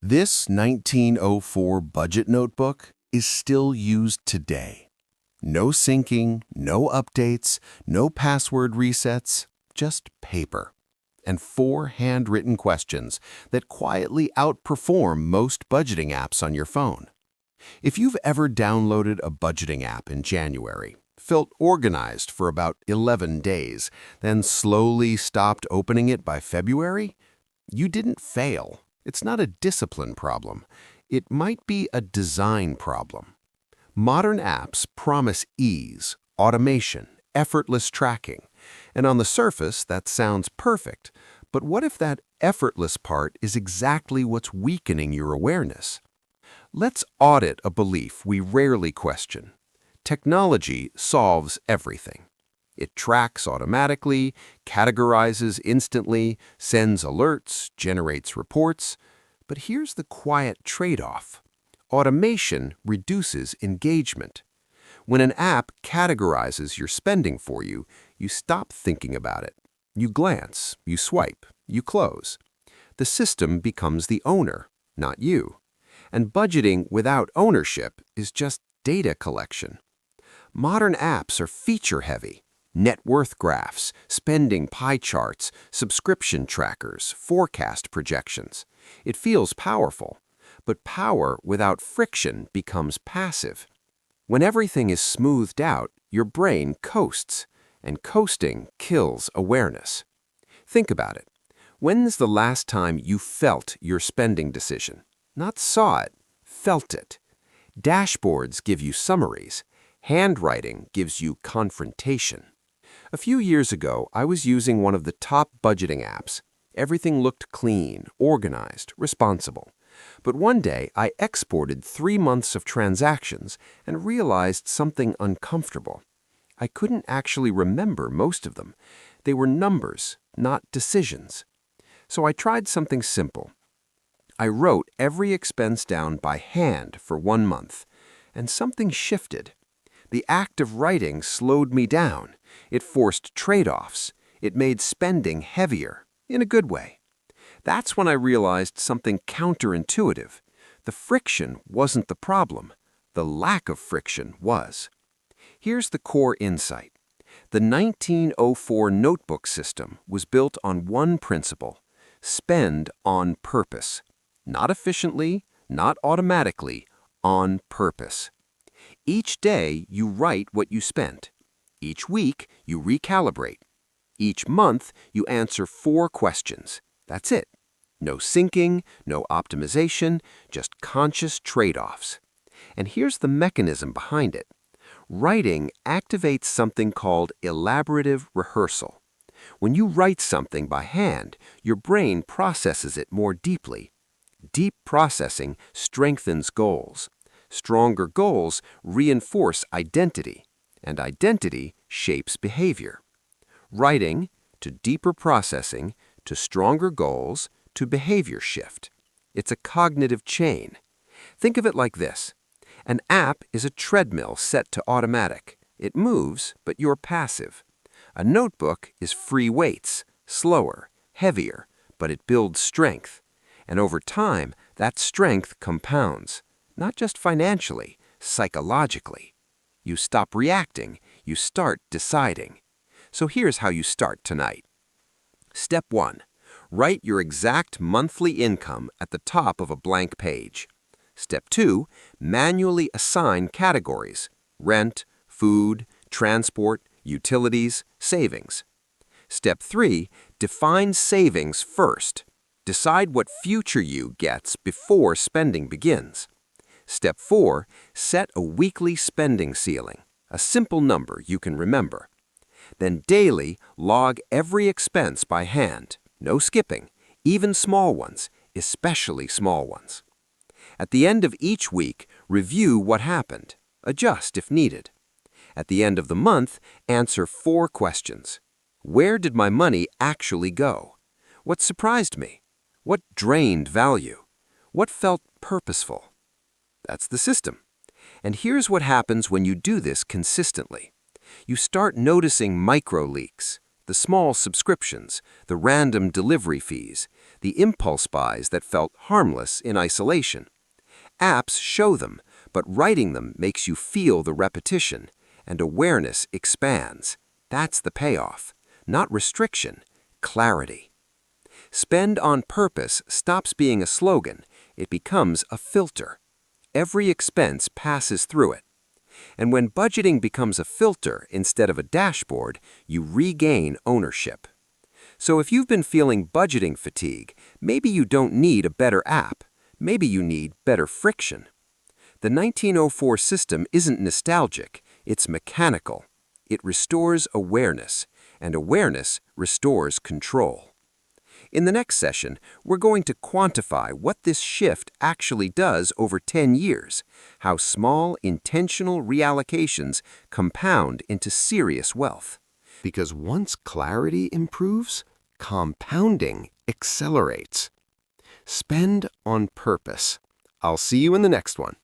This 1904 budget notebook is still used today. No syncing, no updates, no password resets, just paper. And 4 handwritten questions that quietly outperform most budgeting apps on your phone. If you've ever downloaded a budgeting app in January, felt organized for about 11 days, then slowly stopped opening it by February, you didn't fail. It's not a discipline problem. It might be a design problem. Modern apps promise ease, automation, effortless tracking. And on the surface, that sounds perfect. But what if that effortless part is exactly what's weakening your awareness? Let's audit a belief we rarely question. Technology solves everything. It tracks automatically, categorizes instantly, sends alerts, generates reports. But here's the quiet trade-off. Automation reduces engagement. When an app categorizes your spending for you, you stop thinking about it. You glance, you swipe, you close. The system becomes the owner, not you. And budgeting without ownership is just data collection. Modern apps are feature-heavy. Net worth graphs, spending pie charts, subscription trackers, forecast projections. It feels powerful, but power without friction becomes passive. When everything is smoothed out, your brain coasts, and coasting kills awareness. Think about it. When's the last time you felt your spending decision? Not saw it, felt it. Dashboards give you summaries. Handwriting gives you confrontation. A few years ago, I was using one of the top budgeting apps. Everything looked clean, organized, responsible. But one day, I exported 3 months of transactions and realized something uncomfortable. I couldn't actually remember most of them. They were numbers, not decisions. So I tried something simple. I wrote every expense down by hand for 1 month, and something shifted. The act of writing slowed me down. It forced trade-offs. It made spending heavier, in a good way. That's when I realized something counterintuitive. The friction wasn't the problem. The lack of friction was. Here's the core insight. The 1904 notebook system was built on one principle: spend on purpose. Not efficiently, not automatically, on purpose. Each day, you write what you spent. Each week, you recalibrate. Each month, you answer 4 questions. That's it. No syncing, no optimization, just conscious trade-offs. And here's the mechanism behind it. Writing activates something called elaborative rehearsal. When you write something by hand, your brain processes it more deeply. Deep processing strengthens goals. Stronger goals reinforce identity, and identity shapes behavior. Writing, to deeper processing, to stronger goals, to behavior shift. It's a cognitive chain. Think of it like this. An app is a treadmill set to automatic. It moves, but you're passive. A notebook is free weights, slower, heavier, but it builds strength. And over time, that strength compounds. Not just financially, psychologically. You stop reacting, you start deciding. So here's how you start tonight. Step 1. Write your exact monthly income at the top of a blank page. Step 2. Manually assign categories: rent, food, transport, utilities, savings. Step 3. Define savings first. Decide what future you gets before spending begins. Step 4. Set a weekly spending ceiling, a simple number you can remember. Then daily, log every expense by hand. No skipping, even small ones, especially small ones. At the end of each week, review what happened. Adjust if needed. At the end of the month, answer 4 questions. Where did my money actually go? What surprised me? What drained value? What felt purposeful? That's the system. And here's what happens when you do this consistently. You start noticing micro leaks, the small subscriptions, the random delivery fees, the impulse buys that felt harmless in isolation. Apps show them, but writing them makes you feel the repetition, and awareness expands. That's the payoff. Not restriction, clarity. Spend on purpose stops being a slogan. It becomes a filter. Every expense passes through it. And when budgeting becomes a filter instead of a dashboard, you regain ownership. So if you've been feeling budgeting fatigue, maybe you don't need a better app. Maybe you need better friction. The 1904 system isn't nostalgic, it's mechanical. It restores awareness, and awareness restores control. In the next session, we're going to quantify what this shift actually does over 10 years, how small, intentional reallocations compound into serious wealth. Because once clarity improves, compounding accelerates. Spend on purpose. I'll see you in the next one.